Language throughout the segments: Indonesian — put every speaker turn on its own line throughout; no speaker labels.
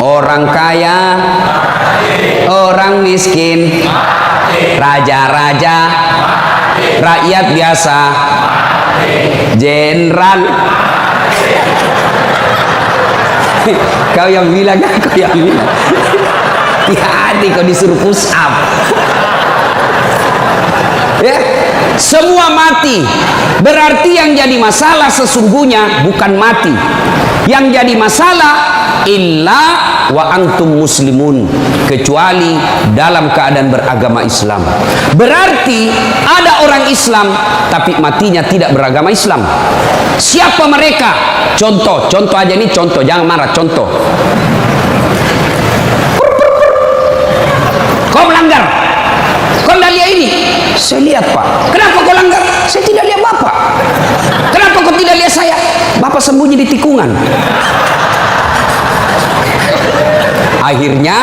orang kaya, orang miskin, raja-raja, rakyat biasa, jenderal. Kau yang bilang, kau yang bilang. Hati-hati kau disuruh push up. Ya, semua mati. Berarti yang jadi masalah sesungguhnya bukan mati. Yang jadi masalah illa wa antum muslimun, kecuali dalam keadaan beragama Islam. Berarti ada orang Islam tapi matinya tidak beragama Islam. Siapa mereka? Contoh aja ini, contoh, jangan marah, contoh. Kau melanggar, kau tidak lihat ini. Saya lihat, Pak. Kenapa kau langgar? Saya tidak lihat Bapak. Kenapa kau tidak lihat saya? Bapak sembunyi di tikungan. Akhirnya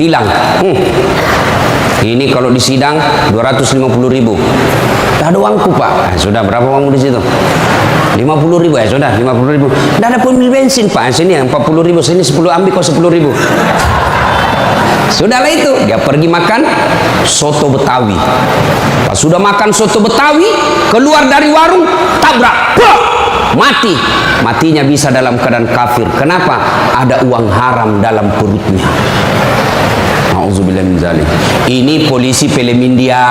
tilang. Ini kalau di sidang 250.000. Tidak ada uangku, Pak. Sudah, berapa uangmu di situ? 50.000 ya, sudah 50.000. Tidak ada pemil bensin, Pak. Sini 40.000, sini 10, ambil kau 10.000. Sudahlah itu, dia pergi makan soto Betawi. Pas sudah makan soto Betawi, keluar dari warung, tabrak, mati. Matinya bisa dalam keadaan kafir. Kenapa? Ada uang haram dalam perutnya. Nauzubillah min dzalik. Ini polisi film India,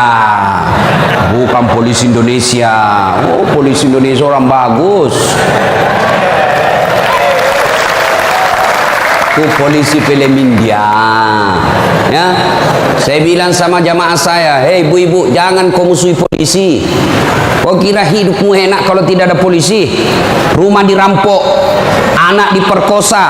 bukan polisi Indonesia. Oh, polisi Indonesia orang bagus. Polisi film India. Ya, saya bilang sama jamaah saya, hei ibu-ibu, jangan kau musuhi polisi. Kau kira hidupmu enak kalau tidak ada polisi? Rumah dirampok, anak diperkosa,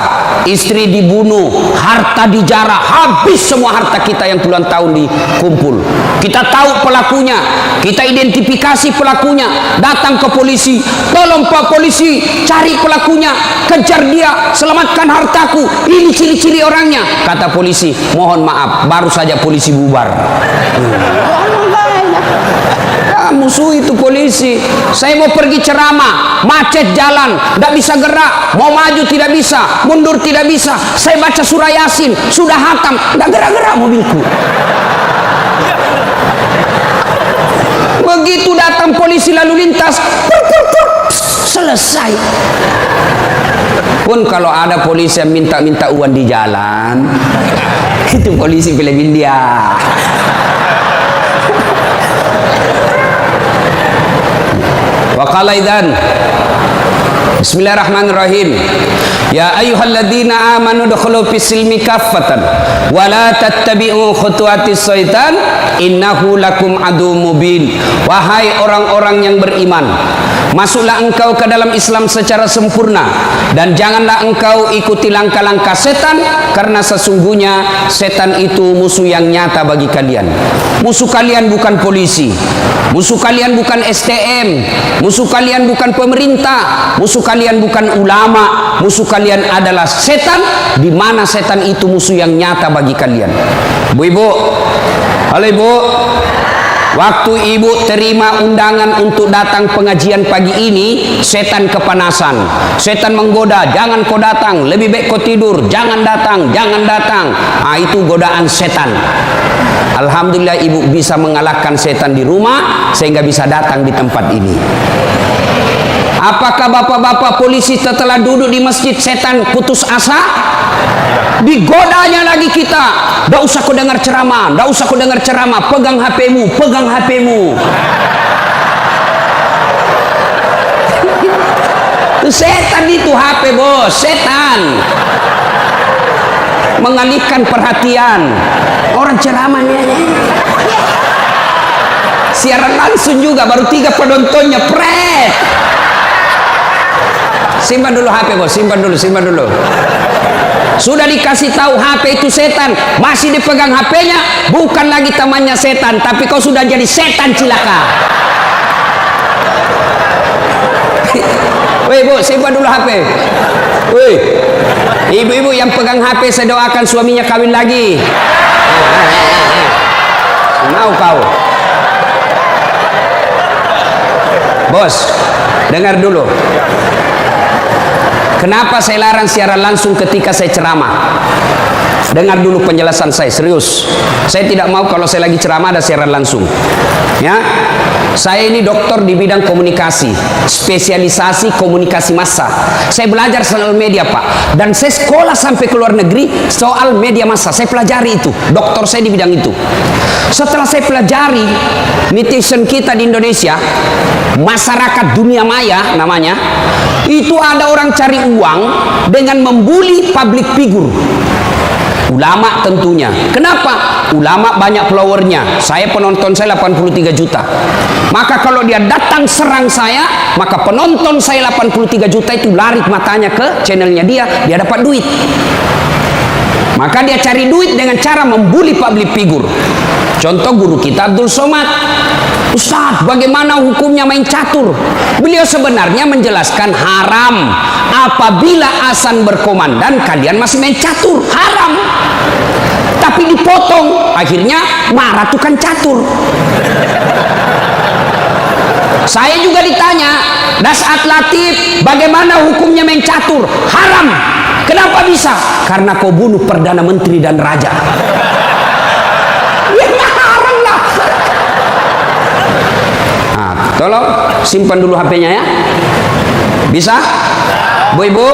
istri dibunuh, harta dijarah, habis semua harta kita yang puluhan tahun dikumpul. Kita tahu pelakunya, kita identifikasi pelakunya, datang ke polisi, tolong Pak polisi, cari pelakunya, kejar dia, selamatkan hartaku, ini ciri-ciri orangnya. Kata polisi, mohon maaf, baru saja polisi bubar. Musuh itu polisi. Saya mau pergi ceramah, macet jalan, tidak bisa gerak, mau maju tidak bisa, mundur tidak bisa. Saya baca surah Yasin, sudah hatam, tidak gerak-gerak mobilku. Begitu datang polisi lalu lintas, selesai. Pun kalau ada polisi yang minta-minta uang di jalan, itu polisi film India. Wa qala idzan Bismillahirrahmanirrahim. Ya ayyuhalladzina amanu dkhulu fis silmi kaffatan wa la tattabi'u khutuwatis syaitan innahu lakum aduwwum mubin. Wahai orang-orang yang beriman, masuklah engkau ke dalam Islam secara sempurna dan janganlah engkau ikuti langkah-langkah setan, karena sesungguhnya setan itu musuh yang nyata bagi kalian. Musuh kalian bukan polisi, musuh kalian bukan STM, musuh kalian bukan pemerintah, musuh kalian bukan ulama, musuh kalian adalah setan, di mana setan itu musuh yang nyata bagi kalian. Ibu-ibu, halo ibu, waktu ibu terima undangan untuk datang pengajian pagi ini, setan kepanasan, setan menggoda, jangan kau datang, lebih baik kau tidur, jangan datang, jangan datang. Itu godaan setan. Alhamdulillah ibu bisa mengalahkan setan di rumah sehingga bisa datang di tempat ini. Apakah bapak-bapak polisi setelah duduk di masjid setan putus asa? Digodanya lagi kita. Tidak usah kau dengar ceramah, tidak usah kau dengar ceramah, pegang HP-mu, pegang HP-mu. Itu setan itu HP bos, setan. Mengalihkan perhatian. Orang ceramahnya siaran langsung juga, baru 3 penontonnya, pret. Simpan dulu HP bos, simpan dulu, simpan dulu. Sudah dikasih tahu HP itu setan, masih dipegang HP-nya, bukan lagi temannya setan, tapi kau sudah jadi setan cilaka. Woi bu, simpan dulu HP. Woi, ibu-ibu yang pegang HP, saya doakan suaminya kawin lagi. Mau kau? Bos, dengar dulu. Kenapa saya larang siaran langsung ketika saya ceramah? Dengar dulu penjelasan saya, serius. Saya tidak mau kalau saya lagi ceramah ada siaran langsung. Ya, saya ini dokter di bidang komunikasi, spesialisasi komunikasi massa. Saya belajar soal media, Pak, dan saya sekolah sampai ke luar negeri soal media massa. Saya pelajari itu, dokter saya di bidang itu. Setelah saya pelajari netizen kita di Indonesia, masyarakat dunia maya namanya, itu ada orang cari uang dengan membuli public figure. Ulama tentunya. Kenapa? Ulama banyak followernya. Saya penonton saya 83 juta. Maka kalau dia datang serang saya, maka penonton saya 83 juta itu lari matanya ke channelnya dia dapat duit. Maka dia cari duit dengan cara membuli public figure. Contoh guru kita Abdul Somad. Ustaz, bagaimana hukumnya main catur? Beliau sebenarnya menjelaskan haram. Apabila azan berkomandan kalian masih main catur, haram. Tapi dipotong, akhirnya marah tukang catur. Saya juga ditanya, Dasat Latif, bagaimana hukumnya main catur? Haram. Kenapa bisa? Karena kau bunuh Perdana Menteri dan Raja. Ya haram lah. Nah, tolong simpan dulu HP-nya ya. Bisa? Bu ibu,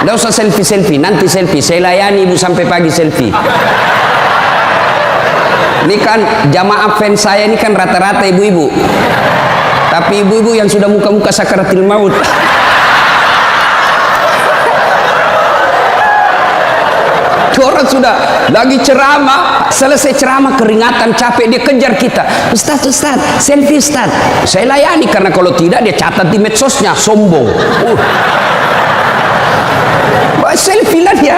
nggak usah selfie, nanti selfie. Saya layani ibu sampai pagi selfie. Ini kan jamaah fans saya ini kan rata-rata ibu-ibu. Tapi ibu-ibu yang sudah muka-muka sakaratil maut. Orang sudah lagi ceramah, selesai ceramah keringatan, capek, dia kejar kita. Ustaz, selfie Ustaz. Saya layani karena kalau tidak dia catat di medsosnya, sombong. Selfie lah dia.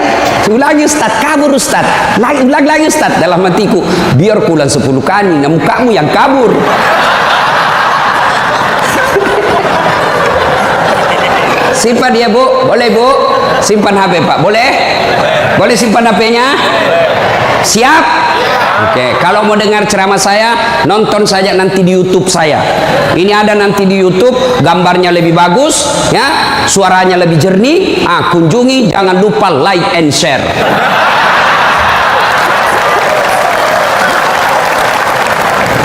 Ulangi Ustaz, kabur Ustaz. Lagi Ustaz. Dalam hatiku, biar kulan 10 kali, mukamu yang kabur. Simpan dia Bu, boleh Bu? Simpan HP Pak, boleh? Boleh simpan HP-nya? Siap? Oke, kalau mau dengar ceramah saya, nonton saja nanti di YouTube saya. Ini ada nanti di YouTube, gambarnya lebih bagus, ya, suaranya lebih jernih. Kunjungi, jangan lupa like and share.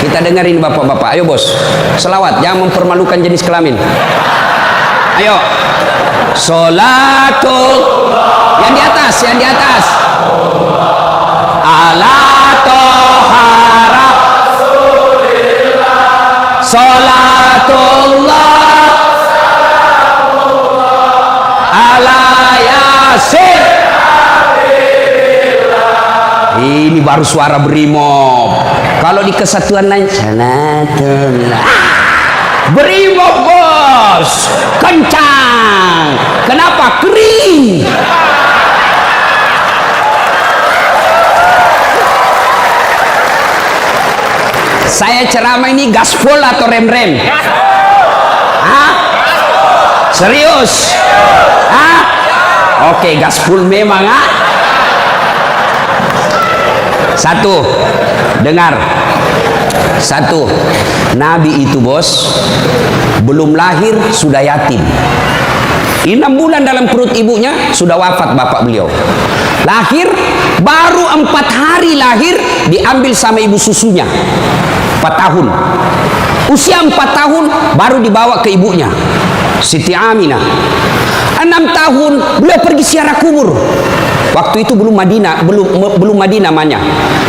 Kita dengerin bapak-bapak, ayo bos, selawat, jangan mempermalukan jenis kelamin. Ayo, Sholatul, yang di atas, ala tohara Sholatullah ala yasin. Ini baru suara brimob. Kalau di kesatuan lain, Sholatullah, brimob bos, kencang. Kenapa? Kering. Saya ceramah ini gaspol atau rem-rem? Hah? Serius? Hah? Oke, gaspol memang. Satu, dengar. Satu, Nabi itu bos belum lahir sudah yatim. 6 bulan dalam perut ibunya sudah wafat bapak beliau. Lahir baru 4 hari lahir diambil sama ibu susunya. 4 tahun. Usia 4 tahun baru dibawa ke ibunya, Siti Aminah. 6 tahun beliau pergi ziarah kubur. Waktu itu belum Madinah namanya,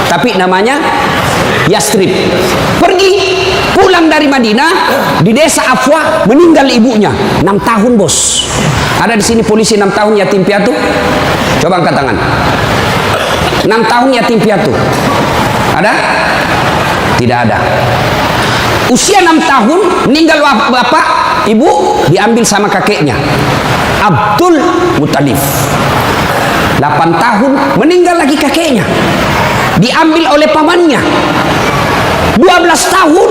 tapi namanya Yastrib. Pergi pulang dari Madinah, di desa Afwa meninggal ibunya. 6 tahun bos. Ada di sini polisi 6 tahun yatim piatu? Coba angkat tangan. 6 tahun yatim piatu. Ada? Tidak ada. Usia 6 tahun meninggal bapak, ibu diambil sama kakeknya, Abdul Muttalib. 8 tahun meninggal lagi kakeknya, diambil oleh pamannya. 12 tahun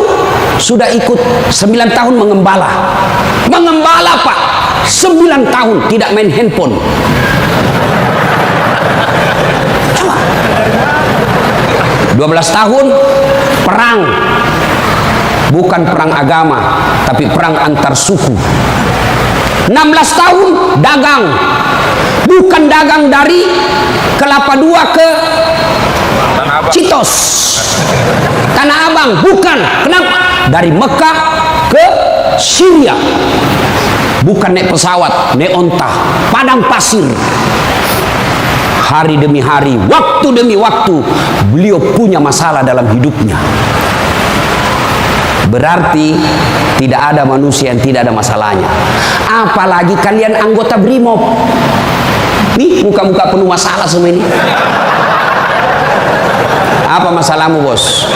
sudah ikut, 9 tahun mengembala Pak, 9 tahun tidak main handphone. Coba 12 tahun perang, bukan perang agama tapi perang antar suku. 16 tahun dagang. Bukan dagang dari Kelapa II ke Citos, Tanah Abang, bukan. Kenapa? Dari Mekah ke Syria. Bukan naik pesawat, naik onta, padang pasir. Hari demi hari, waktu demi waktu, beliau punya masalah dalam hidupnya. Berarti tidak ada manusia yang tidak ada masalahnya. Apalagi kalian anggota BRIMOB. Nih, muka-muka penuh masalah semua ini. Apa masalahmu, bos?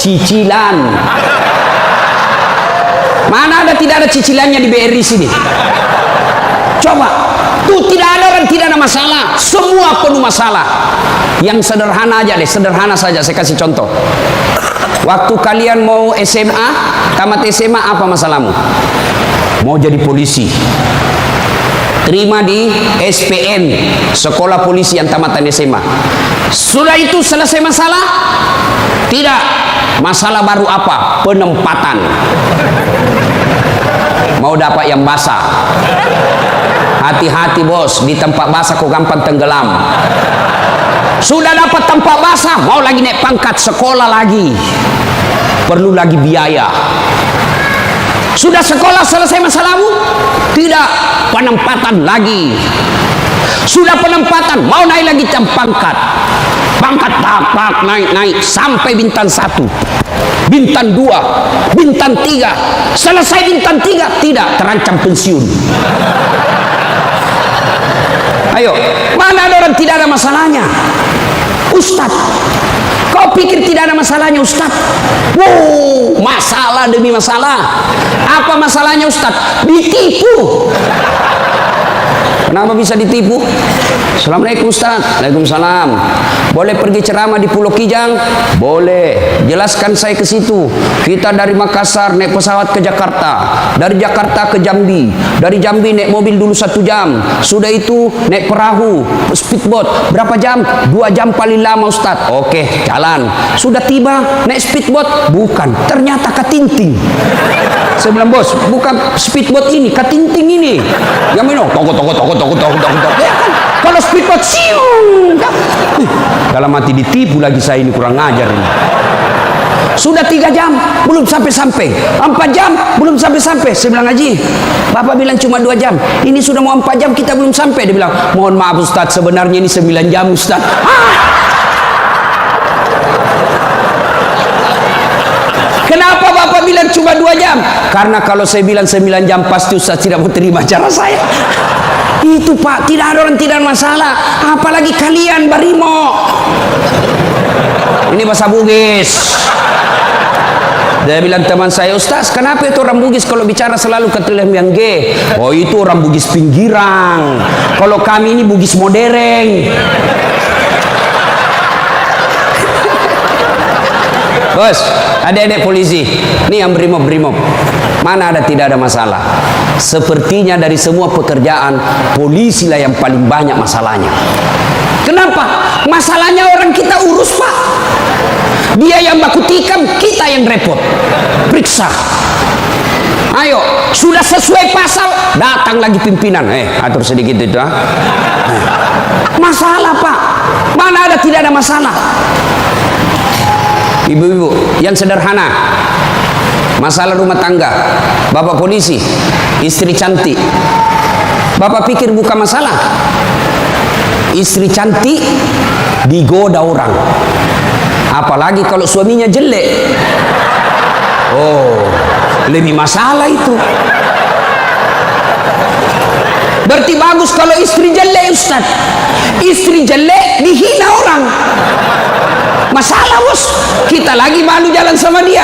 Cicilan. Mana ada tidak ada cicilannya di BRI sini? Coba, tuh tidak ada orang tidak ada masalah. Semua penuh masalah. Yang sederhana aja deh, sederhana saja. Saya kasih contoh. Waktu kalian mau SMA, tamat SMA, apa masalahmu? Mau jadi polisi. Terima di SPN, sekolah polisi yang tamatan SMA. Sudah itu selesai masalah? Tidak. Masalah baru apa? Penempatan. Mau dapat yang basah. Hati-hati bos, di tempat basah kok gampang tenggelam. Sudah dapat tempat basah, mau lagi naik pangkat, sekolah lagi. Perlu lagi biaya. Sudah sekolah selesai masalahmu? Tidak, penempatan lagi. Sudah penempatan, mau naik lagi jam pangkat. Pangkat tapak naik sampai bintang 1, bintang 2, bintang 3. Selesai bintang 3, tidak, terancam pensiun. Ayo, mana ada orang tidak ada masalahnya? Ustaz, kau pikir tidak ada masalahnya Ustaz? Wow, masalah demi masalah. Apa masalahnya Ustaz? Ditipu. Kenapa bisa ditipu? Assalamualaikum Ustaz. Waalaikumsalam. Boleh pergi ceramah di Pulau Kijang? Boleh. Jelaskan saya ke situ. Kita dari Makassar naik pesawat ke Jakarta, dari Jakarta ke Jambi, dari Jambi naik mobil dulu 1 jam. Sudah itu naik perahu, speedboat. Berapa jam? 2 jam paling lama Ustaz. Oke, jalan. Sudah tiba naik speedboat? Bukan. Ternyata katinting. Saya bilang, bos, bukan speedboat ini, katinting ini. Yang minum, toko. Ya kan? Kalau speedboat, siung. Dalam hati ditipu lagi saya ini, kurang ngajar ini. Sudah 3 jam, belum sampai-sampai. 4 jam, belum sampai-sampai. Saya bilang, Haji, Bapak bilang cuma 2 jam. Ini sudah mau 4 jam, kita belum sampai. Dia bilang, mohon maaf Ustaz, sebenarnya ini 9 jam Ustaz. Kenapa Bapak bilang cuma 2 jam? Karena kalau saya bilang 9 jam, pasti Ustaz tidak mau terima cara saya. Itu Pak, tidak ada orang tidak masalah. Apalagi kalian Barimo. Ini bahasa Bugis. Dia bilang teman saya, Ustaz, kenapa itu orang Bugis kalau bicara selalu ke telem yang G? Oh, itu orang Bugis pinggiran. Kalau kami ini Bugis modern. Bos, adik-adik polisi, ini yang brimob. Mana ada tidak ada masalah? Sepertinya dari semua pekerjaan, polisi lah yang paling banyak masalahnya. Kenapa? Masalahnya orang kita urus Pak. Dia yang baku tikam, kita yang repot. Periksa. Ayo, sudah sesuai pasal, datang lagi pimpinan. Atur sedikit itu. Masalah Pak. Mana ada tidak ada masalah? Ibu-ibu, yang sederhana, masalah rumah tangga, bapak polisi, istri cantik. Bapak pikir bukan masalah? Istri cantik digoda orang, apalagi kalau suaminya jelek. Oh, lebih masalah itu. Berarti bagus kalau istri jelek Ustaz. Istri jelek dihina orang. Masalah bos, kita lagi malu jalan sama dia.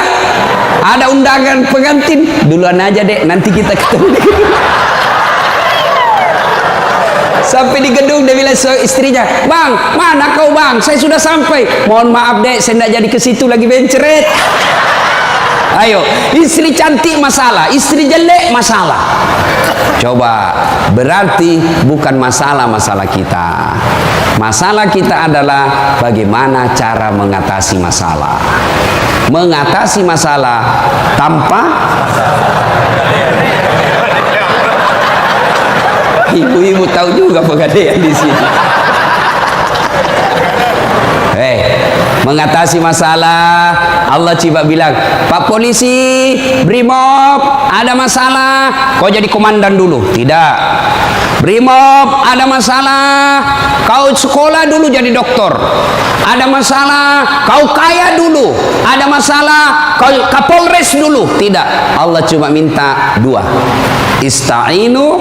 Ada undangan pengantin, duluan aja dek, nanti kita ketemu di gedung. Sampai di gedung dia bilang istrinya, Bang, mana kau Bang? Saya sudah sampai. Mohon maaf dek, saya tidak jadi ke situ lagi benceret. Ayo, istri cantik masalah, istri jelek masalah. Coba, berarti bukan masalah kita. Masalah kita adalah bagaimana cara mengatasi masalah. Mengatasi masalah tanpa ibu-ibu tahu juga pegadaian di sini. Mengatasi masalah, Allah coba bilang, Pak Polisi, Brimob, ada masalah, kau jadi komandan dulu. Tidak. Brimob, ada masalah, kau sekolah dulu jadi doktor. Ada masalah, kau kaya dulu. Ada masalah, kau Kapolres dulu. Tidak. Allah cuma minta dua. Ista'inu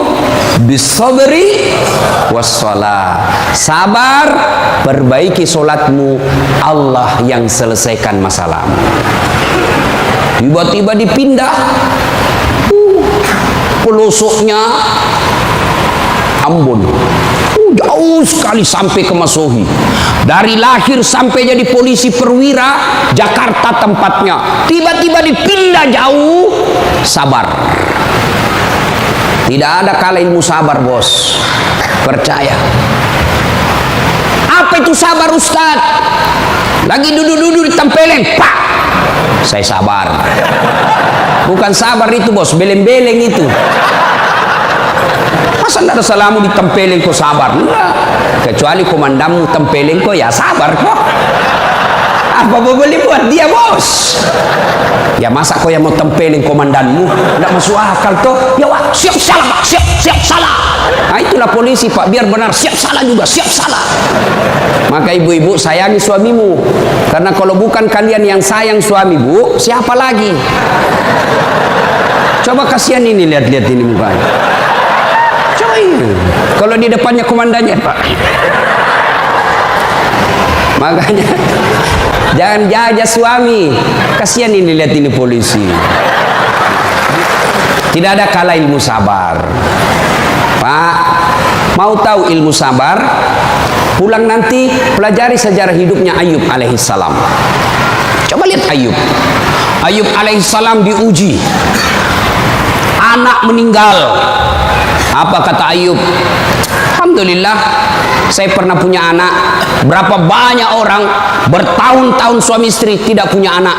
bisabri wassalah. Sabar, perbaiki solatmu, Allah yang selesaikan masalahmu. Tiba-tiba dipindah pelosoknya Ambon, jauh sekali sampai ke Masohi. Dari lahir sampai jadi polisi perwira, Jakarta tempatnya. Tiba-tiba dipindah jauh. Sabar. Tidak ada kala ilmu sabar, bos. Percaya. Apa itu sabar, Ustaz? Lagi duduk-duduk ditempelin, pak. Saya sabar. Bukan sabar itu, bos. Beleng-beleng itu. Masa tidak ada salamu ditempelin kok sabar? Enggak. Kecuali komandanmu tempelin kok, ya sabar kok. Apa boleh buat dia, bos? Ya masa kau yang mau tempelin komandanmu? Tidak masuk akal toh. Ya wah, siap salah pak, siap salah. Nah itulah polisi pak, biar benar siap salah juga, siap salah. Maka ibu-ibu sayangi suamimu, karena kalau bukan kalian yang sayang suami bu, siapa lagi? Coba kasihan ini, lihat-lihat ini mukanya. Coba ini, kalau di depannya komandannya pak. Makanya jangan jajah suami, kasihan ini, lihat ini polisi. Tidak ada kala ilmu sabar. Pak, mau tahu ilmu sabar? Pulang nanti pelajari sejarah hidupnya Ayub alaihissalam. Coba lihat Ayub. Ayub alaihissalam diuji. Anak meninggal. Apa kata Ayub? Alhamdulillah, saya pernah punya anak. Berapa banyak orang bertahun-tahun suami istri tidak punya anak.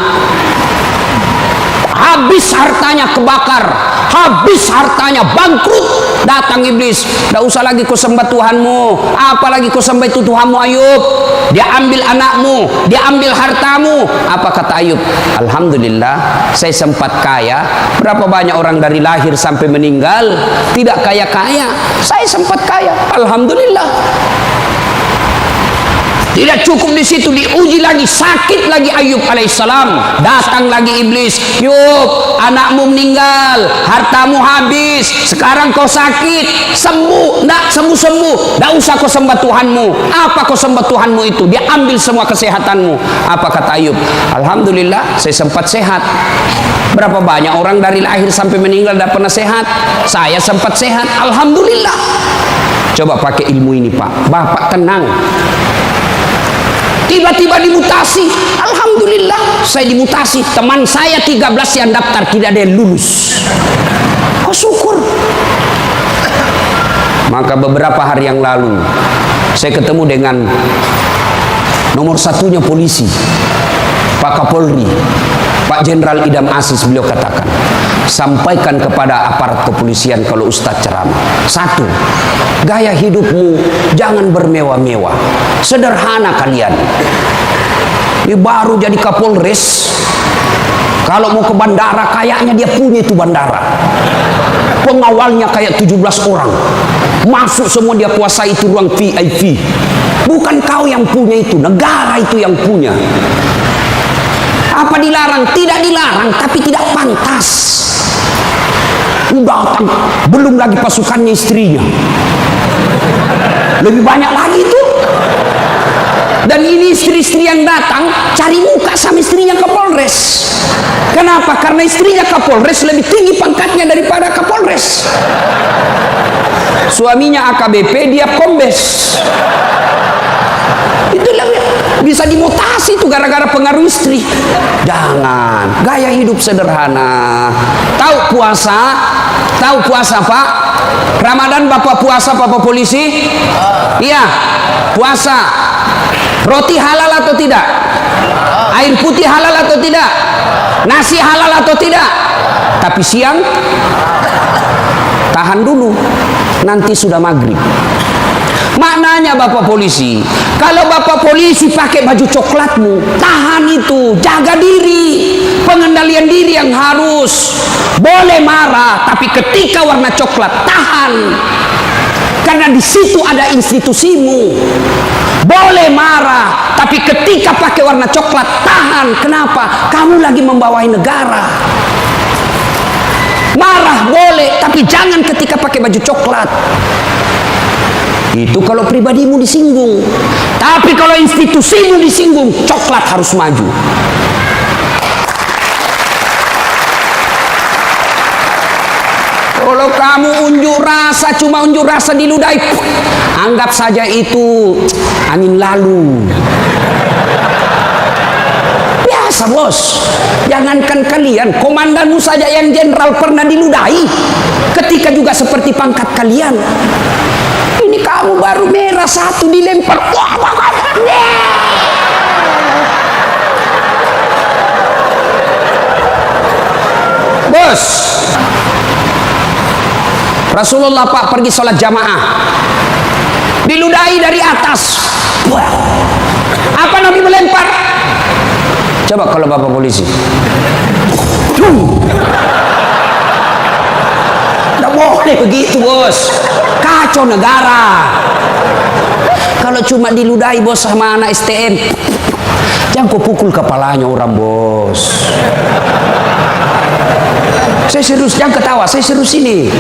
Habis hartanya kebakar, habis hartanya bangkrut. Datang iblis, tidak usah lagi kau sembah Tuhanmu, apalagi kau sembah itu Tuhanmu Ayub. Dia ambil anakmu, dia ambil hartamu. Apa kata Ayub? Alhamdulillah, saya sempat kaya. Berapa banyak orang dari lahir sampai meninggal tidak kaya-kaya, saya sempat kaya. Alhamdulillah. Tidak cukup di situ, diuji lagi, sakit lagi Ayub alaihissalam. Datang lagi iblis, Yub, anakmu meninggal, hartamu habis, sekarang kau sakit, sembuh, tidak sembuh-sembuh, tidak usah kau sembah Tuhanmu. Apa kau sembah Tuhanmu itu? Dia ambil semua kesehatanmu. Apa kata Ayub? Alhamdulillah, saya sempat sehat. Berapa banyak orang dari lahir sampai meninggal tidak pernah sehat? Saya sempat sehat, alhamdulillah. Coba pakai ilmu ini pak, bapak tenang. Tiba-tiba dimutasi, alhamdulillah saya dimutasi. Teman saya 13 yang daftar tidak ada yang lulus. Oh syukur. Maka beberapa hari yang lalu saya ketemu dengan nomor satunya polisi, Pak Kapolri, Pak Jenderal Idam Aziz. Beliau katakan, sampaikan kepada aparat kepolisian kalau Ustadz ceramah. Satu, gaya hidupmu jangan bermewah-mewah, sederhana kalian. Ini baru jadi Kapolres, kalau mau ke bandara kayaknya dia punya itu bandara. Pengawalnya kayak 17 orang, masuk semua dia kuasai itu ruang VIP. Bukan kau yang punya itu, negara itu yang punya. Apa dilarang? Tidak dilarang, tapi tidak pantas. Datang, belum lagi pasukannya istrinya, lebih banyak lagi itu. Dan ini istri-istri yang datang cari muka sama istrinya Kapolres. Kenapa? Karena istrinya Kapolres lebih tinggi pangkatnya daripada Kapolres. Suaminya AKBP, dia kombes. Itu bisa dimutasi itu gara-gara pengaruh istri. Jangan, gaya hidup sederhana. Tahu puasa? Tahu puasa pak? Ramadan bapak puasa, bapak polisi? Iya, puasa. Roti halal atau tidak? Air putih halal atau tidak? Nasi halal atau tidak? Tapi siang tahan dulu, nanti sudah maghrib. Maknanya Bapak polisi, kalau Bapak polisi pakai baju coklatmu, tahan itu, jaga diri, pengendalian diri yang harus. Boleh marah, tapi ketika warna coklat, tahan. Karena di situ ada institusimu. Boleh marah, tapi ketika pakai warna coklat, tahan. Kenapa? Kamu lagi membawai negara. Marah boleh, tapi jangan ketika pakai baju coklat. Itu kalau pribadimu disinggung. Tapi kalau institusimu disinggung, coklat harus maju. Kalau kamu unjuk rasa, cuma unjuk rasa diludahi, anggap saja itu angin lalu. Biasa bos. Jangankan kalian, komandanmu saja yang jenderal pernah diludahi. Ketika juga seperti pangkat kalian. Ini kamu baru merah satu dilempar. Bos, Rasulullah Pak pergi sholat jamaah, diludahi dari atas. Apa Nabi melempar? Coba kalau Bapak polisi. Tidak boleh begitu bos, kacau negara. Kalau cuma diludahi bos sama anak STM, jangan kau pukul kepalanya orang bos. Saya serius, jangan ketawa, saya serius ini.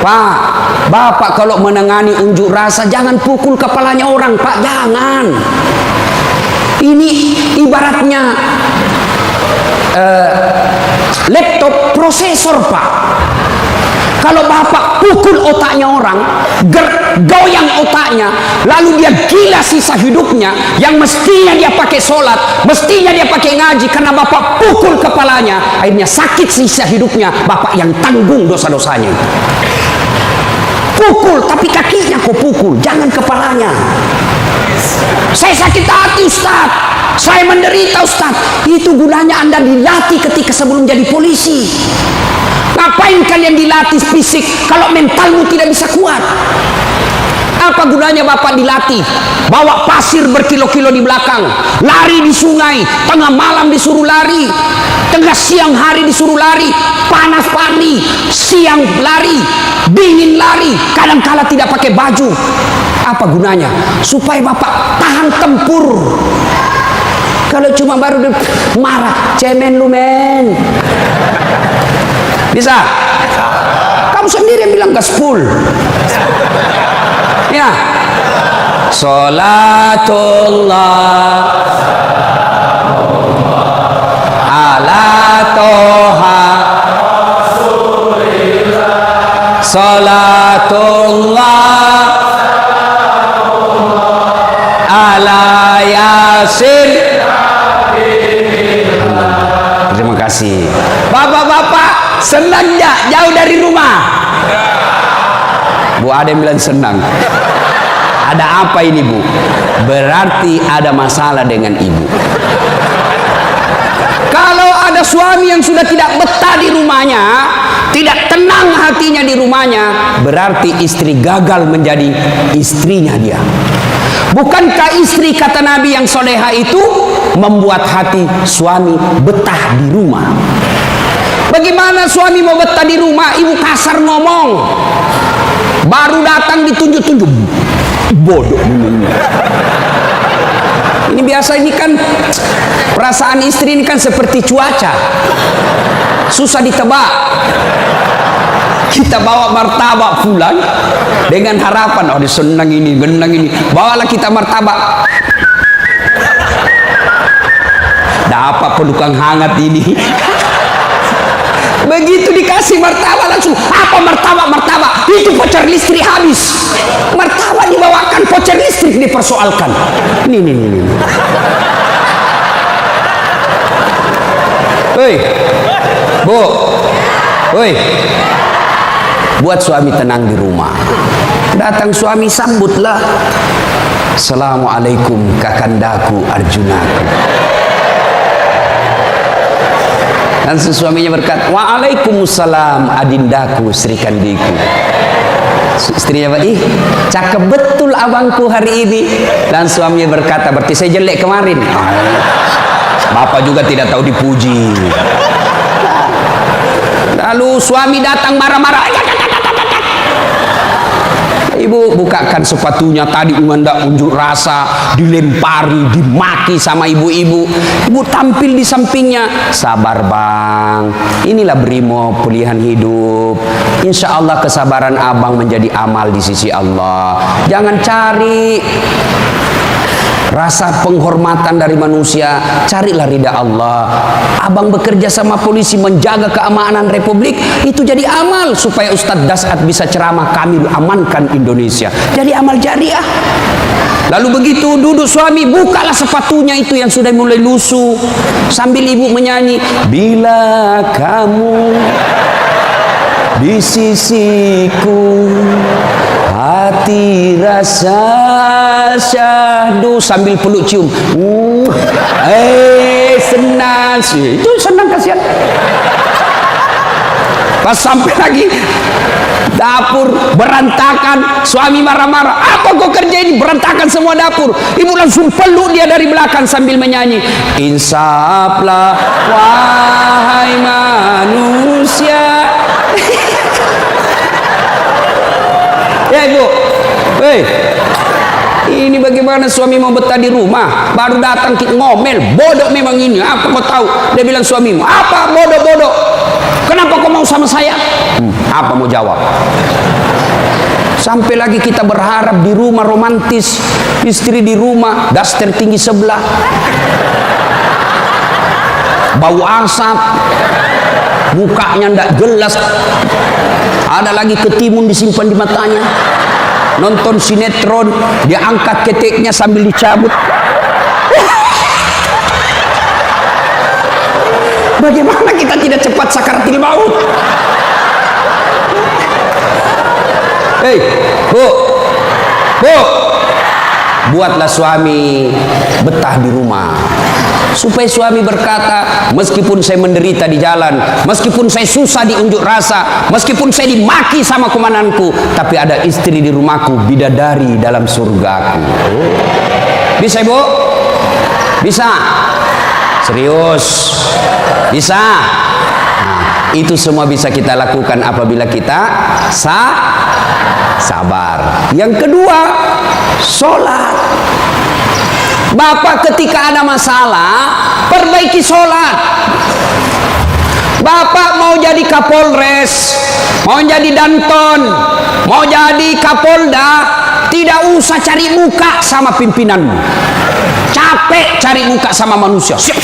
Pak, Bapak kalau menangani unjuk rasa jangan pukul kepalanya orang Pak, jangan. Ini ibaratnya laptop prosesor Pak. Kalau Bapak pukul otaknya orang, goyang otaknya, lalu dia gila sisa hidupnya, yang mestinya dia pakai sholat, mestinya dia pakai ngaji, karena Bapak pukul kepalanya, akhirnya sakit sisa hidupnya, Bapak yang tanggung dosa-dosanya. Pukul, tapi kakinya kau pukul, jangan kepalanya. Saya sakit hati Ustaz, saya menderita Ustaz. Itu gunanya Anda dilatih ketika sebelum jadi polisi. Ngapain kalian dilatih fisik kalau mentalmu tidak bisa kuat? Apa gunanya Bapak dilatih? Bawa pasir berkilo-kilo di belakang, lari di sungai, tengah malam disuruh lari, tengah siang hari disuruh lari, panas lari, siang lari, dingin lari, kadang-kala tidak pakai baju. Apa gunanya? Supaya Bapak tahan tempur. Kalau cuma baru marah, cemen lu men. Bisa? Kamu sendiri yang bilang gaspol. Ya. Salatullah ala toha salatullah ala yasin. Terima kasih. Bapak-bapak senang ya jauh dari rumah? Bu ada yang bilang senang. Ada apa ini Bu? Berarti ada masalah dengan ibu. Kalau ada suami yang sudah tidak betah di rumahnya, tidak tenang hatinya di rumahnya, berarti istri gagal menjadi istrinya dia. Bukankah istri kata Nabi yang soleha itu membuat hati suami betah di rumah? Bagaimana suami mau betah di rumah? Ibu kasar ngomong, baru datang ditunjuk-tunjuk, bodoh. Ini biasa, ini kan perasaan istri ini kan seperti cuaca, susah ditebak. Kita bawa martabak pulang dengan harapan, oh senang ini, genang ini, bawalah kita martabak. Dapat pelukan hangat ini. Begitu dikasih martabak langsung, apa martabak? Itu voucher listrik habis. Martabak dibawakan, voucher listrik dipersoalkan. Nih. Hei, Bu, hei, buat suami tenang di rumah. Datang suami sambutlah. Assalamualaikum kakandaku Arjunaku. Langsung suaminya berkata, waalaikumsalam adindaku Sri Kandiku. Istrinya, ih cakep betul abangku hari ini. Dan suaminya berkata, berarti saya jelek kemarin. Bapak juga tidak tahu dipuji. Lalu suami datang marah-marah. Ibu bukakan sepatunya, tadi hendak unjuk rasa, dilempari, dimaki sama ibu-ibu. Ibu tampil di sampingnya, sabar bang, inilah Brimo pilihan hidup. Insya Allah kesabaran abang menjadi amal di sisi Allah. Jangan cari rasa penghormatan dari manusia, carilah ridha Allah. Abang bekerja sama polisi menjaga keamanan Republik, itu jadi amal supaya Ustadz Dasat bisa ceramah, kami amankan Indonesia. Jadi amal jariah. Lalu begitu duduk suami, bukalah sepatunya itu yang sudah mulai lusuh, sambil ibu menyanyi, bila kamu di sisiku, hati rasa syahdu, sambil peluk cium. Senang sih, itu senang kasihan. Pas sampai lagi dapur berantakan, suami marah-marah, apa kau kerja ini, berantakan semua dapur. Ibu langsung peluk dia dari belakang sambil menyanyi, insaflah wahai manusia. Ya ibu, ini bagaimana suami mau betah di rumah, baru datang kita ngomel, bodoh memang ini, apa kau tahu? Dia bilang suamimu, apa bodoh-bodoh? Kenapa kau mau sama saya? Apa mau jawab? Sampai lagi kita berharap di rumah romantis, istri di rumah, daster tinggi sebelah, bau asap, mukanya ndak jelas, ada lagi ketimun disimpan di matanya. Nonton sinetron, dia angkat keteknya sambil dicabut. Bagaimana kita tidak cepat sakaratil maut? Hei, bu, buatlah suami betah di rumah, supaya suami berkata, meskipun saya menderita di jalan, meskipun saya susah di unjuk rasa, meskipun saya dimaki sama komandanku, tapi ada istri di rumahku, bidadari dalam surgaku. Bisa ibu? Bisa? Serius? Bisa? Nah, itu semua bisa kita lakukan apabila kita sabar. Yang kedua, sholat. Bapak ketika ada masalah, perbaiki sholat. Bapak mau jadi Kapolres, mau jadi Danton, mau jadi Kapolda, tidak usah cari muka sama pimpinanmu. Capek cari muka sama manusia. Siap.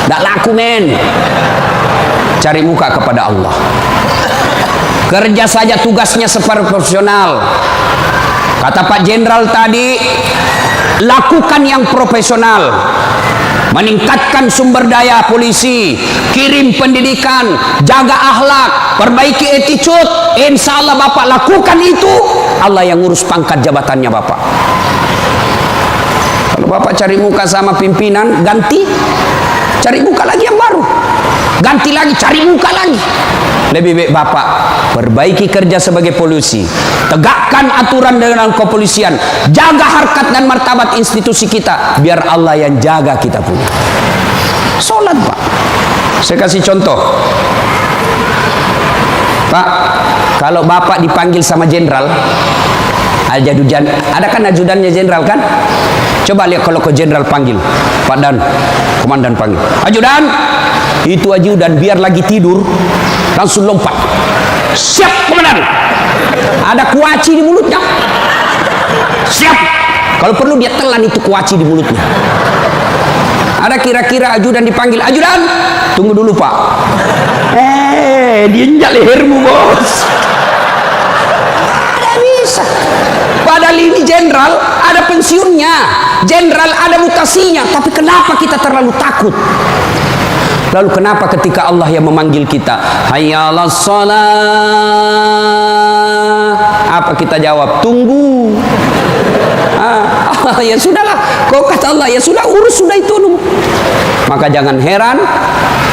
Tidak laku men. Cari muka kepada Allah. Kerja saja tugasnya seprofesional. Kata Pak Jenderal tadi, lakukan yang profesional. Meningkatkan sumber daya polisi, kirim pendidikan, jaga akhlak, perbaiki attitude. Insya Allah Bapak lakukan itu, Allah yang ngurus pangkat jabatannya Bapak. Kalau Bapak cari muka sama pimpinan, ganti, cari muka lagi yang baru, ganti lagi, cari muka lagi. Lebih baik Bapak perbaiki kerja sebagai polisi, tegakkan aturan dengan kepolisian, jaga harkat dan martabat institusi kita, biar Allah yang jaga kita punya. Sholat Pak. Saya kasih contoh Pak, kalau Bapak dipanggil sama jenderal, ajudan, ada kan ajudannya jenderal kan? Coba lihat kalau ke jenderal panggil, Pak Dan, komandan panggil, ajudan, itu ajudan biar lagi tidur, langsung lompat, siap komandan, ada kuaci di mulutnya, siap, kalau perlu dia telan itu kuaci di mulutnya. Ada kira-kira ajudan dipanggil, ajudan, tunggu dulu Pak, diinjak lehermu bos. Tidak bisa. Padahal ini jenderal ada pensiunnya, jenderal ada mutasinya, tapi kenapa kita terlalu takut? Lalu kenapa ketika Allah yang memanggil kita, hayya 'alas shalah, apa kita jawab? Tunggu. Ya sudahlah, kau kata Allah, ya sudah, urus sudah itu. Maka jangan heran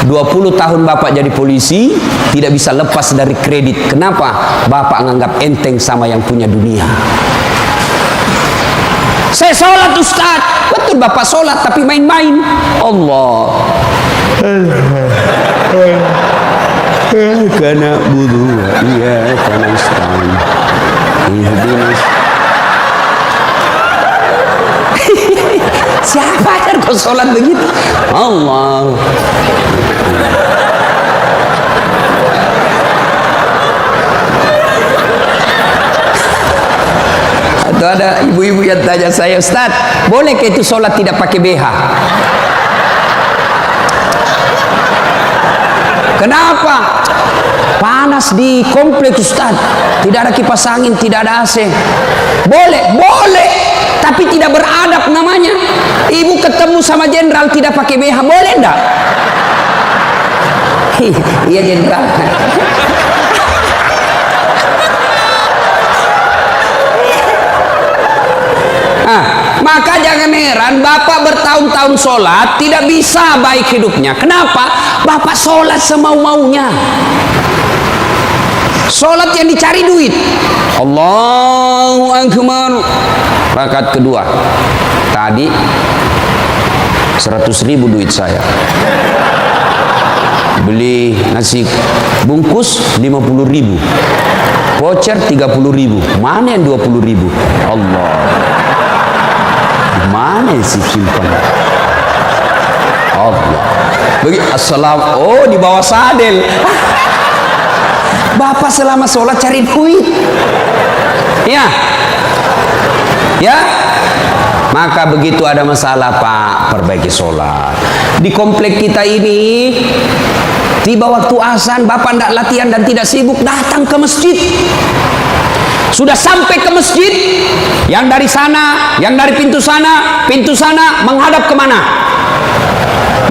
20 tahun bapak jadi polisi tidak bisa lepas dari kredit. Kenapa? Bapak menganggap enteng sama yang punya dunia. Saya sholat Ustaz. Betul bapak sholat tapi main-main. Allah. Karena budu, iya karena Islam. Siapa yang kau sholat begitu? Allah. Atau ada ibu-ibu yang tanya saya, Ustaz, boleh ke itu sholat tidak pakai BH? Kenapa? Panas di kompleks Ustaz, tidak ada kipas angin, tidak ada AC. Boleh, boleh, tapi tidak beradab namanya. Ibu ketemu sama jenderal tidak pakai BH, boleh enggak? Iya jenderal. Maka jangan heran bapak bertahun-tahun sholat tidak bisa baik hidupnya. Kenapa? Bapak sholat semau-maunya. Sholat yang dicari duit. Allahu Akbar. Rakaat kedua. Tadi 100.000 duit saya. Beli nasi bungkus 50.000. Voucher 30.000. Mana yang 20.000? Allah. Mana sih simpan? Allah. Bagi assalam. Oh, di bawah sadel. Bapak selama sholat cari duit. Ya. Ya. Maka begitu ada masalah Pak, perbaiki sholat. Di komplek kita ini, tiba waktu azan, Bapak tidak latihan dan tidak sibuk, datang ke masjid. Sudah sampai ke masjid, yang dari sana, yang dari pintu sana, menghadap kemana?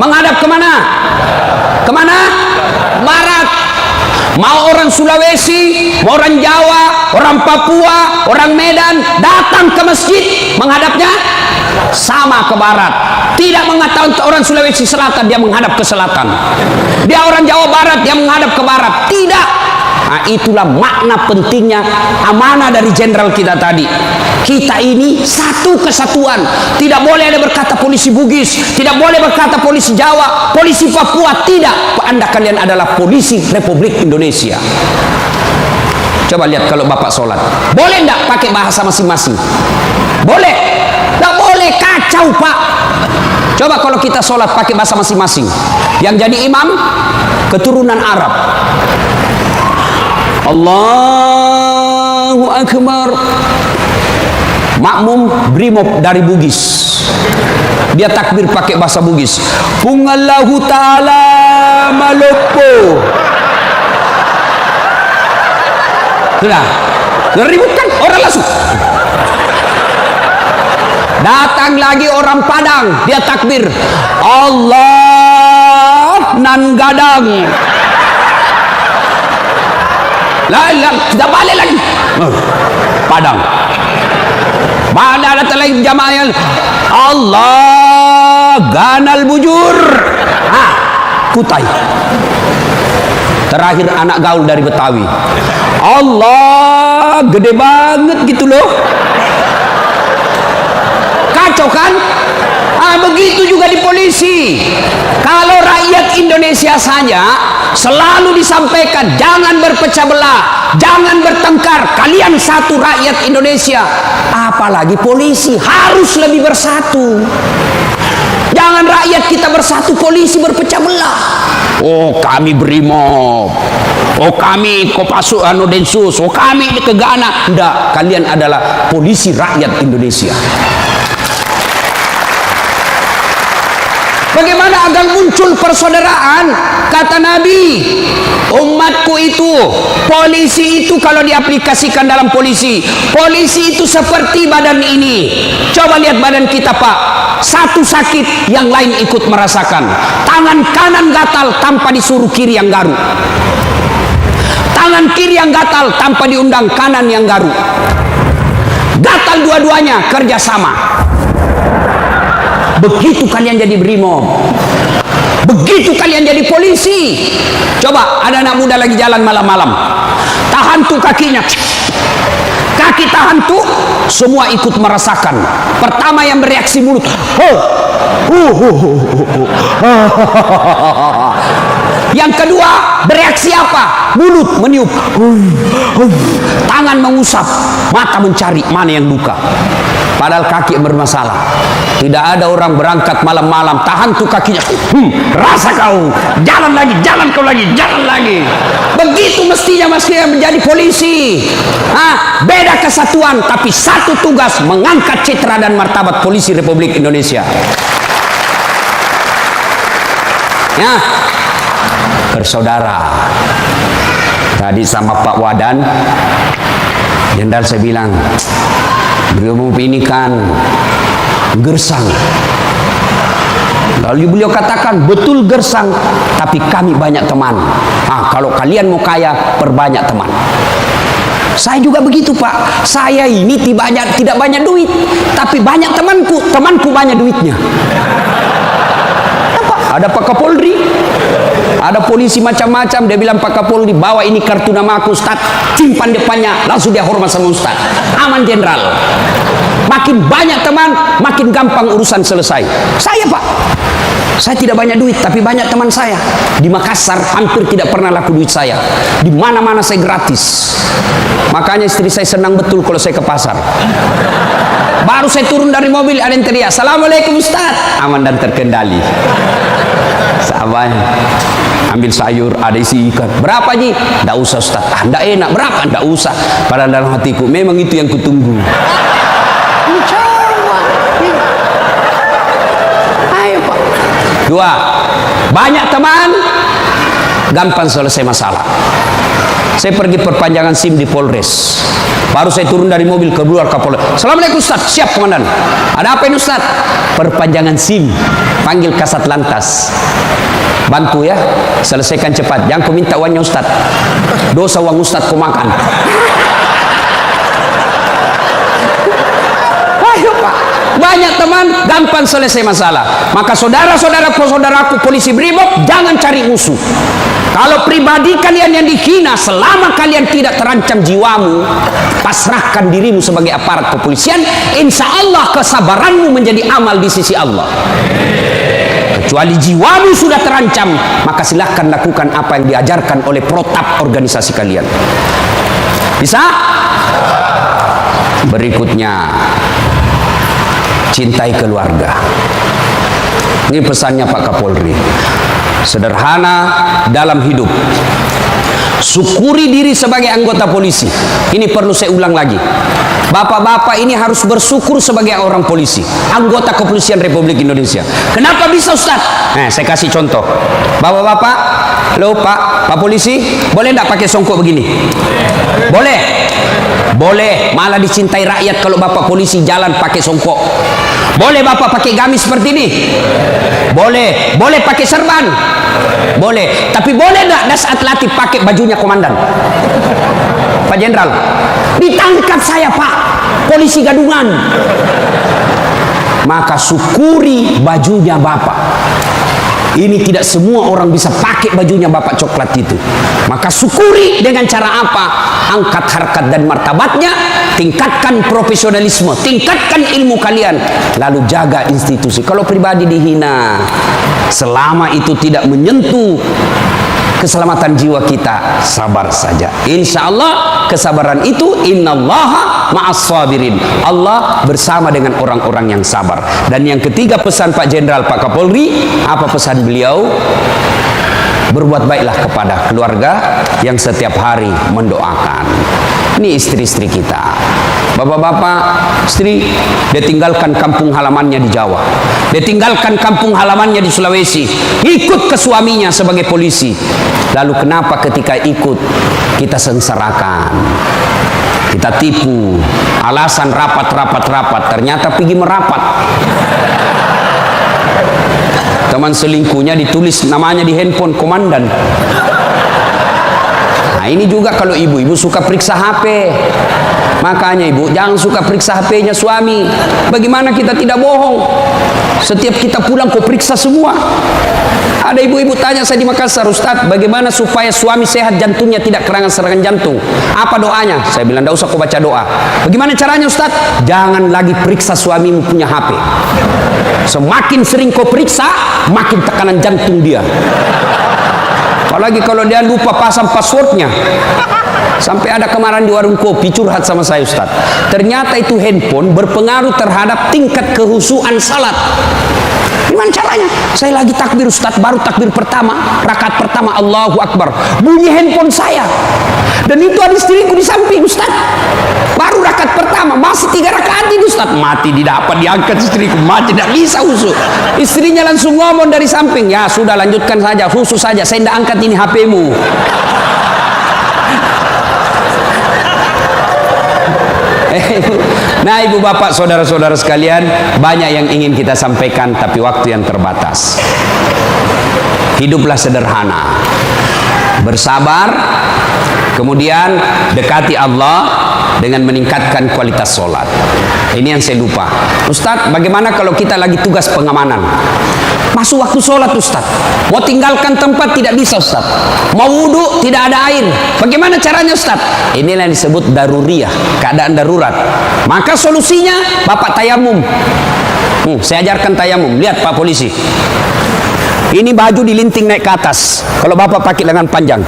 Menghadap kemana? Kemana? Barat. Mau orang Sulawesi, mau orang Jawa, orang Papua, orang Medan, datang ke masjid, menghadapnya sama ke barat. Tidak mengatakan orang Sulawesi Selatan, dia menghadap ke selatan. Dia orang Jawa Barat, dia menghadap ke barat. Tidak. Nah, itulah makna pentingnya amanah dari jenderal kita tadi. Kita ini satu kesatuan. Tidak boleh ada berkata polisi Bugis, tidak boleh berkata polisi Jawa, polisi Papua. Tidak. Anda kalian adalah polisi Republik Indonesia. Coba lihat kalau bapak sholat, boleh enggak pakai bahasa masing-masing? Boleh? Enggak boleh, kacau Pak. Coba kalau kita sholat pakai bahasa masing-masing. Yang jadi imam keturunan Arab. Allahu Akbar. Makmum brimob dari Bugis, dia takbir pakai bahasa Bugis. Pungallahu ta'ala malopo. Sudah ributkan orang langsung. Datang lagi orang Padang, dia takbir Allah nan gadang. Lah, kita balik lagi. Padang. Mana ada lain jamaah yang Allah ganal bujur. Kutai. Terakhir anak gaul dari Betawi. Allah gede banget gitu loh. Kacau kan? Begitu juga di polisi. Kalau rakyat Indonesia saja selalu disampaikan jangan berpecah belah, jangan bertengkar, kalian satu rakyat Indonesia. Apalagi polisi harus lebih bersatu. Jangan rakyat kita bersatu, polisi berpecah belah. Oh kami brimob, oh kami Kopassus Densus, oh kami Kegana. Enggak, kalian adalah polisi rakyat Indonesia. Bagaimana agar muncul persaudaraan? Kata Nabi, umatku itu, polisi itu kalau diaplikasikan dalam polisi itu seperti badan ini. Coba lihat badan kita Pak, satu sakit yang lain ikut merasakan. Tangan kanan gatal tanpa disuruh kiri yang garuk, tangan kiri yang gatal tanpa diundang kanan yang garuk. gatal dua-duanya, kerjasama. Begitu kalian jadi brimob, begitu kalian jadi polisi. Coba ada anak muda lagi jalan malam-malam, tahan tuh kakinya, kaki tahan tuh, semua ikut merasakan. Pertama yang bereaksi mulut, yang kedua bereaksi apa? Mulut meniup, tangan mengusap, mata mencari mana yang luka. Padahal kaki bermasalah. Tidak ada orang berangkat malam-malam tahan tuh kakinya, rasa kau, jalan lagi, jalan kau lagi, jalan lagi. Begitu mestinya menjadi polisi. Beda kesatuan, tapi satu tugas, mengangkat citra dan martabat polisi Republik Indonesia. Ya, bersaudara. Tadi sama Pak Wadan, Jenderal saya bilang, beliau ini kan gersang. Lalu beliau katakan, betul gersang, tapi kami banyak teman. Kalau kalian mau kaya, perbanyak teman. Saya juga begitu, Pak. Saya ini tidak banyak duit, tapi banyak temanku. Temanku banyak duitnya. Ada Pak Kapolri, ada polisi macam-macam. Dia bilang, Pak Kapolri, bawa ini kartu nama aku, Ustaz, simpan depannya, langsung dia hormat sama Ustaz. Aman, Jenderal. Makin banyak teman, makin gampang urusan selesai. Saya, Pak, saya tidak banyak duit, tapi banyak teman saya. Di Makassar hampir tidak pernah laku duit saya. Di mana-mana saya gratis. Makanya istri saya senang betul kalau saya ke pasar. Baru saya turun dari mobil, ada yang teriak, Assalamualaikum Ustaz. Aman dan terkendali. Sahabat, ambil sayur, ada isi ikan. Berapa Ji? Tidak usah Ustaz. Tidak enak. Berapa? Tidak usah. Padahal dalam hatiku, memang itu yang kutunggu. Ayo Pak. Dua, banyak teman, gampang selesai masalah. Saya pergi perpanjangan SIM di Polres. Baru saya turun dari mobil, keluar Kapolres. Assalamualaikum Ustaz. Siap Komandan. Ada apa ini Ustaz? Perpanjangan SIM. Panggil Kasat Lantas. Bantu ya, selesaikan cepat. Jangan kau minta uangnya Ustaz. Dosa uang Ustaz kau makan. Ayo Pak. Banyak teman, gampang selesai masalah. Maka saudaraku polisi brimob, jangan cari musuh. Kalau pribadi kalian yang dihina, selama kalian tidak terancam jiwamu, pasrahkan dirimu sebagai aparat kepolisian, insya Allah kesabaranmu menjadi amal di sisi Allah. Kecuali jiwamu sudah terancam, maka silahkan lakukan apa yang diajarkan oleh protap organisasi kalian. Bisa? Berikutnya, cintai keluarga. Ini pesannya Pak Kapolri. Sederhana dalam hidup. Syukuri diri sebagai anggota polisi. Ini perlu saya ulang lagi. Bapak-bapak ini harus bersyukur sebagai orang polisi, anggota kepolisian Republik Indonesia. Kenapa bisa Ustaz? Saya kasih contoh. Bapak-bapak, lo Pak polisi, boleh tidak pakai songkok begini? Boleh. Boleh, malah dicintai rakyat kalau Bapak polisi jalan pakai songkok. Boleh Bapak pakai gamis seperti ini? Boleh. Boleh pakai serban? Boleh. Tapi boleh tidak saat latih pakai bajunya komandan? Pak Jenderal, ditangkap saya Pak, polisi gadungan. Maka syukuri bajunya Bapak. Ini tidak semua orang bisa pakai bajunya Bapak coklat itu. Maka syukuri dengan cara apa? Angkat harkat dan martabatnya, tingkatkan profesionalisme, tingkatkan ilmu kalian, lalu jaga institusi. Kalau pribadi dihina, selama itu tidak menyentuh keselamatan jiwa kita, sabar saja. Insya Allah kesabaran itu, innallaha ma'as sabirin. Allah bersama dengan orang-orang yang sabar. Dan yang ketiga pesan Pak Jenderal Pak Kapolri, apa pesan beliau? Berbuat baiklah kepada keluarga yang setiap hari mendoakan. Ini istri-istri kita. Bapak-bapak, istri, dia tinggalkan kampung halamannya di Jawa. Dia tinggalkan kampung halamannya di Sulawesi. Ikut ke suaminya sebagai polisi. Lalu kenapa ketika ikut kita sengsarakan? Kita tipu. Alasan rapat. Ternyata pergi merapat. Teman selingkuhnya ditulis namanya di handphone komandan. Nah, Nah ini juga kalau ibu-ibu suka periksa HP, makanya ibu jangan suka periksa HP-nya suami. Bagaimana kita tidak bohong? Setiap kita pulang kau periksa semua. Ada ibu-ibu tanya saya di Makassar, Ustaz, bagaimana supaya suami sehat jantungnya tidak serangan jantung? Apa doanya? Saya bilang, tidak usah kau baca doa. Bagaimana caranya Ustaz? Jangan lagi periksa suamimu punya HP. Semakin sering kau periksa, makin tekanan jantung dia. Apalagi kalau dia lupa pasang passwordnya. Sampai ada kemarin di warung kopi curhat sama saya, Ustaz. Ternyata itu handphone berpengaruh terhadap tingkat kehusuan salat. Gimana caranya? Saya lagi takbir, Ustaz, baru takbir pertama, rakaat pertama, Allahu Akbar. Bunyi handphone saya. Dan itu ada istriku di samping, Ustaz. Baru rakaat pertama, masih 3 rakaat itu, Ustaz. Mati didapat, diangkat istriku, mati, tidak bisa husu. Istrinya langsung ngomong dari samping, ya sudah lanjutkan saja, husu saja, saya tidak angkat ini HP-mu. Nah ibu bapak saudara-saudara sekalian, banyak yang ingin kita sampaikan tapi waktu yang terbatas. Hiduplah sederhana, bersabar, kemudian dekati Allah dengan meningkatkan kualitas sholat. Ini yang saya lupa, Ustadz, bagaimana kalau kita lagi tugas pengamanan, masuk waktu sholat Ustadz, mau tinggalkan tempat tidak bisa Ustadz, mau wudhu tidak ada air, bagaimana caranya Ustadz? Inilah yang disebut daruriyah, keadaan darurat. Maka solusinya bapak tayamum. Saya ajarkan tayamum. Lihat Pak Polisi, ini baju dilinting naik ke atas. Kalau bapak pakai lengan panjang,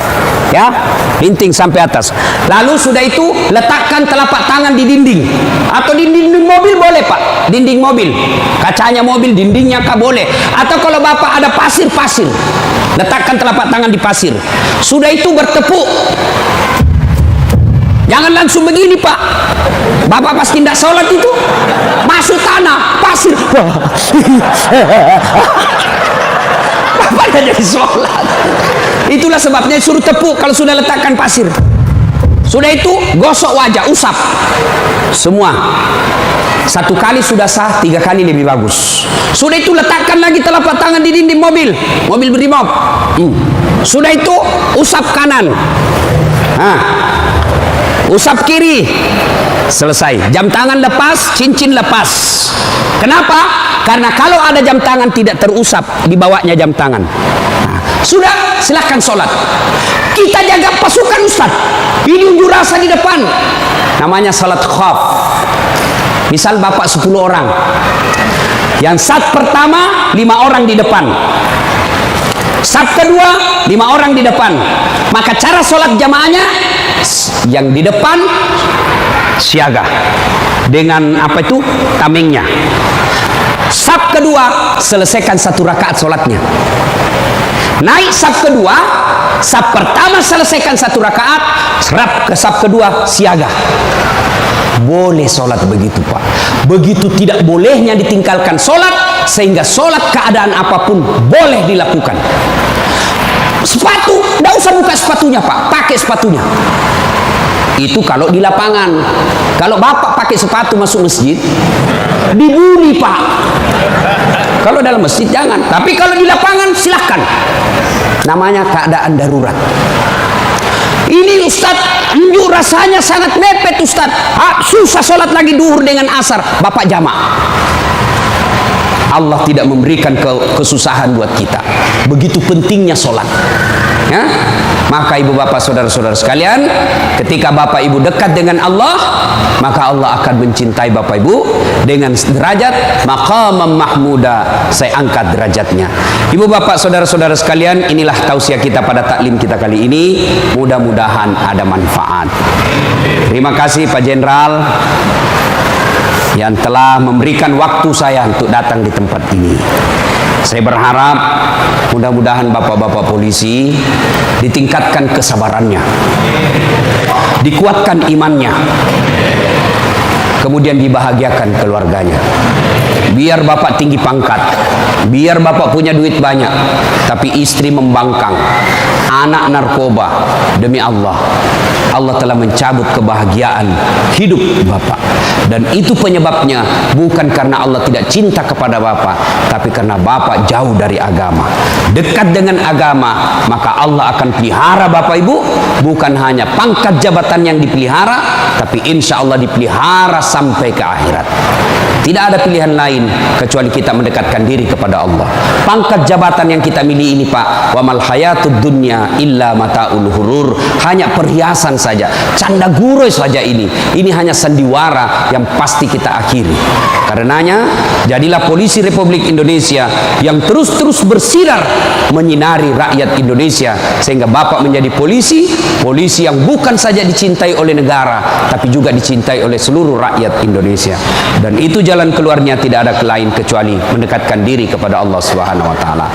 ya, linting sampai atas. Lalu sudah itu letakkan telapak tangan di dinding, atau di dinding mobil boleh Pak, dinding mobil, kacanya mobil, dindingnya kah boleh. Atau kalau bapak ada pasir, letakkan telapak tangan di pasir. Sudah itu bertepuk. Jangan langsung begini Pak. Bapak pasti tidak sholat itu, masuk tanah, pasir. Bapak tidak jadi sholat. Itulah sebabnya suruh tepuk kalau sudah letakkan pasir. Sudah itu gosok wajah, usap semua. 1 kali sudah sah, 3 kali lebih bagus. Sudah itu letakkan lagi telapak tangan di dinding mobil berimob. Sudah itu usap kanan, usap kiri, selesai. Jam tangan lepas, cincin lepas. Kenapa? Karena kalau ada jam tangan tidak terusap, dibawanya jam tangan. Sudah, silahkan sholat. Kita jaga pasukan Ustaz. Ini unjuk rasa di depan. Namanya salat khaf. Misal bapak 10 orang. Yang saf pertama 5 orang di depan. Saf kedua 5 orang di depan. Maka cara sholat jamaahnya, yang di depan siaga dengan apa itu tamengnya. Saf kedua selesaikan 1 rakaat sholatnya. Naik saf kedua, saf pertama selesaikan 1 rakaat, serap ke saf kedua siaga. Boleh sholat begitu Pak. Begitu tidak bolehnya ditinggalkan sholat, sehingga sholat keadaan apapun boleh dilakukan. Sepatu, tidak usah buka sepatunya Pak, pakai sepatunya. Itu kalau di lapangan. Kalau bapak pakai sepatu masuk masjid, dibully Pak. Kalau dalam masjid jangan, tapi kalau di lapangan silahkan. Namanya keadaan darurat. Ini Ustadz, unjuk rasanya sangat mepet Ustadz. Susah sholat lagi duhur dengan asar. Bapak jamak. Allah tidak memberikan kesusahan buat kita. Begitu pentingnya sholat. Ya? Maka ibu bapak saudara-saudara sekalian, ketika bapak ibu dekat dengan Allah, maka Allah akan mencintai bapak ibu dengan derajat maqamam mahmuda. Saya angkat derajatnya. Ibu bapak saudara-saudara sekalian, inilah tausiah kita pada taklim kita kali ini. Mudah-mudahan ada manfaat. Terima kasih Pak Jenderal yang telah memberikan waktu saya untuk datang di tempat ini. Saya berharap mudah-mudahan bapak-bapak polisi ditingkatkan kesabarannya, dikuatkan imannya, kemudian dibahagiakan keluarganya. Biar bapak tinggi pangkat, biar bapak punya duit banyak, tapi istri membangkang, anak narkoba, demi Allah, Allah telah mencabut kebahagiaan hidup Bapak. Dan itu penyebabnya bukan karena Allah tidak cinta kepada Bapak, tapi karena Bapak jauh dari agama. Dekat dengan agama, maka Allah akan pelihara Bapak Ibu. Bukan hanya pangkat jabatan yang dipelihara, tapi insya Allah dipelihara sampai ke akhirat. Tidak ada pilihan lain kecuali kita mendekatkan diri kepada Allah. Pangkat jabatan yang kita miliki ini Pak, wa mal hayatud dunya illa mataul hurur, hanya perhiasan saja, canda gurau saja ini. Ini hanya sandiwara yang pasti kita akhiri. Karenanya jadilah polisi Republik Indonesia yang terus-terus bersinar menyinari rakyat Indonesia, sehingga Bapak menjadi polisi yang bukan saja dicintai oleh negara, tapi juga dicintai oleh seluruh rakyat Indonesia. Dan itu jalan keluarnya tidak ada lain kecuali mendekatkan diri kepada Allah Subhanahu wa taala.